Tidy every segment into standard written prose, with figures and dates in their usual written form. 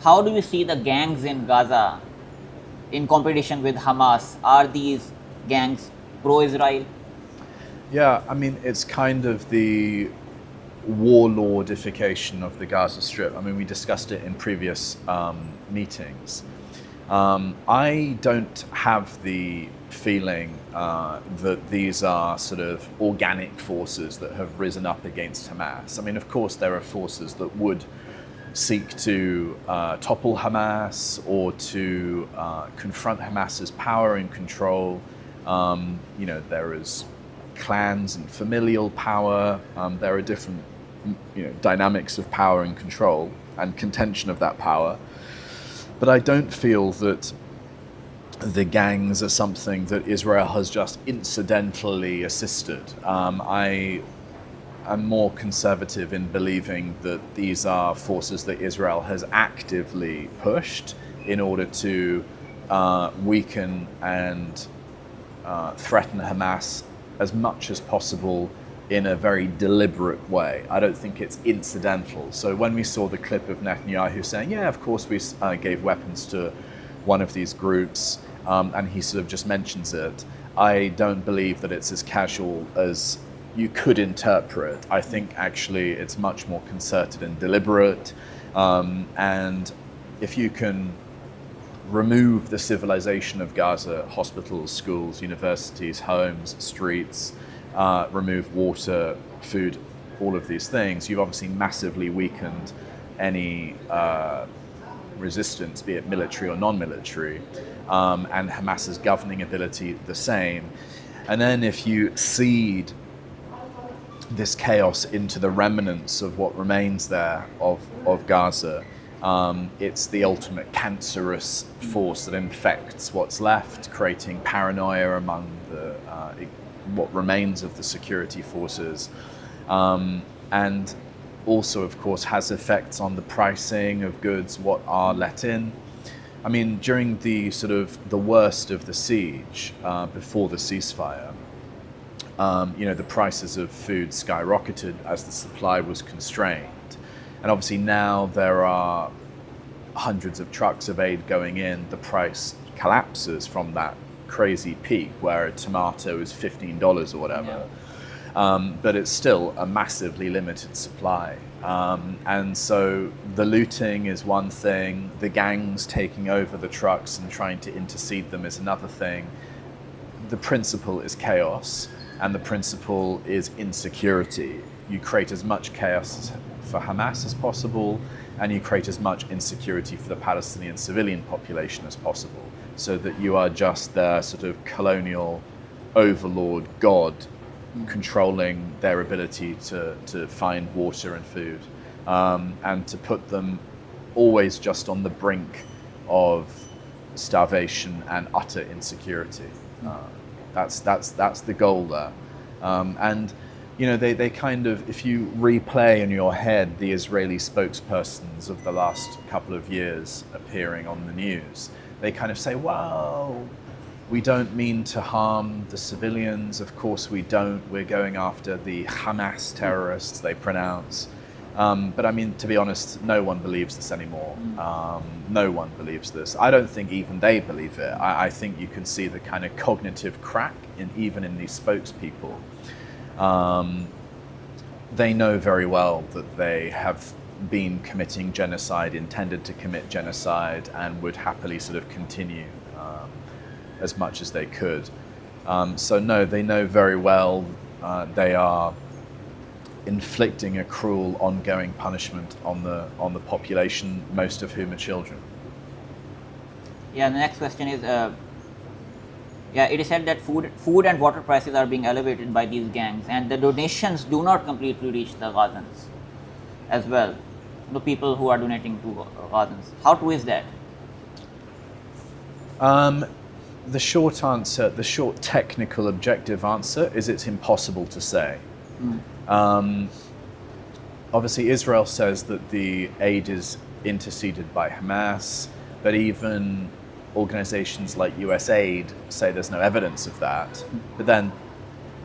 how do you see the gangs in Gaza in competition with Hamas? Are these gangs pro-Israel? Yeah, I mean, it's kind of the warlordification of the Gaza Strip. I mean, we discussed it in previous meetings. I don't have the feeling that these are sort of organic forces that have risen up against Hamas. I mean, of course, there are forces that would seek to topple Hamas or to confront Hamas's power and control. There is clans and familial power. There are different dynamics of power and control and contention of that power. But I don't feel that the gangs are something that Israel has just incidentally assisted. I am more conservative in believing that these are forces that Israel has actively pushed in order to weaken and threaten Hamas as much as possible in a very deliberate way. I don't think it's incidental. So when we saw the clip of Netanyahu saying, yeah, of course we gave weapons to one of these groups, and he sort of just mentions it, I don't believe that it's as casual as you could interpret. I think actually it's much more concerted and deliberate. And if you can remove the civilization of Gaza, hospitals, schools, universities, homes, streets, remove water, food, all of these things, you've obviously massively weakened any resistance, be it military or non-military, and Hamas's governing ability the same. And then if you seed this chaos into the remnants of what remains there of Gaza, it's the ultimate cancerous force that infects what's left, creating paranoia among the what remains of the security forces, and also, of course, has effects on the pricing of goods, what are let in. I mean, during the sort of the worst of the siege, before the ceasefire, the prices of food skyrocketed as the supply was constrained. And obviously now there are hundreds of trucks of aid going in, the price collapses from that crazy peak where a tomato is $15 or whatever. Yeah. But it's still a massively limited supply. And so the looting is one thing, the gangs taking over the trucks and trying to intercede them is another thing. The principle is chaos, and the principle is insecurity. You create as much chaos for Hamas as possible, and you create as much insecurity for the Palestinian civilian population as possible, so that you are just their sort of colonial overlord god, controlling their ability to find water and food, and to put them always just on the brink of starvation and utter insecurity. That's the goal there. And they kind of, if you replay in your head the Israeli spokespersons of the last couple of years appearing on the news, they kind of say, well, we don't mean to harm the civilians. Of course we don't. We're going after the Hamas terrorists, they pronounce. But I mean, to be honest, no one believes this anymore. No one believes this. I don't think even they believe it. I think you can see the kind of cognitive crack even in these spokespeople. They know very well that they have been committing genocide, intended to commit genocide, and would happily sort of continue as much as they could. So no, they know very well they are inflicting a cruel, ongoing punishment on the population, most of whom are children. Yeah, the next question is, it is said that food and water prices are being elevated by these gangs, and the donations do not completely reach the Gazans as well, the people who are donating to Gazans. How true is that? The short answer, the short technical objective answer is it's impossible to say. Obviously, Israel says that the aid is interceded by Hamas, but even organizations like USAID say there's no evidence of that. But then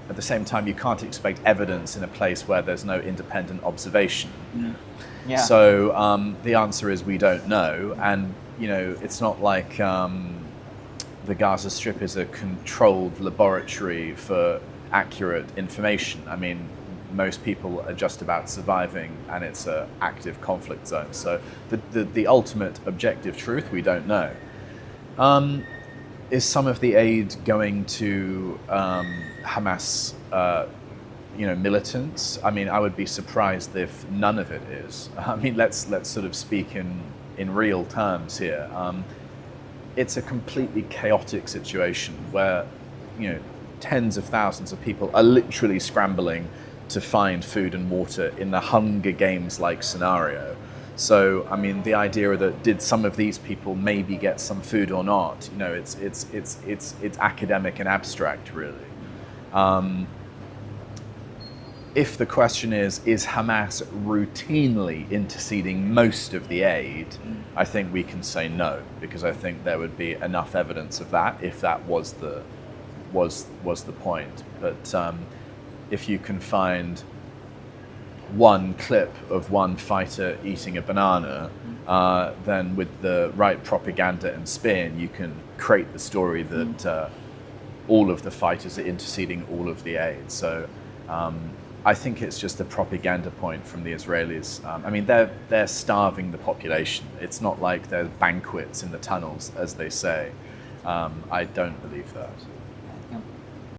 at the same time, you can't expect evidence in a place where there's no independent observation. Yeah. So the answer is we don't know, and it's not like the Gaza Strip is a controlled laboratory for accurate information. I mean, most people are just about surviving, and it's an active conflict zone. So the ultimate objective truth, we don't know. Is some of the aid going to Hamas, militants? I mean, I would be surprised if none of it is. I mean, let's sort of speak in real terms here. It's a completely chaotic situation where, tens of thousands of people are literally scrambling to find food and water in the Hunger Games-like scenario. So, I mean, the idea that did some of these people maybe get some food or not, it's academic and abstract, really. If the question is Hamas routinely interceding most of the aid, I think we can say no, because I think there would be enough evidence of that if that was the point. But if you can find one clip of one fighter eating a banana, then with the right propaganda and spin, you can create the story that all of the fighters are interceding all of the aid. So I think it's just a propaganda point from the Israelis. I mean, they're starving the population. It's not like there's banquets in the tunnels, as they say. I don't believe that.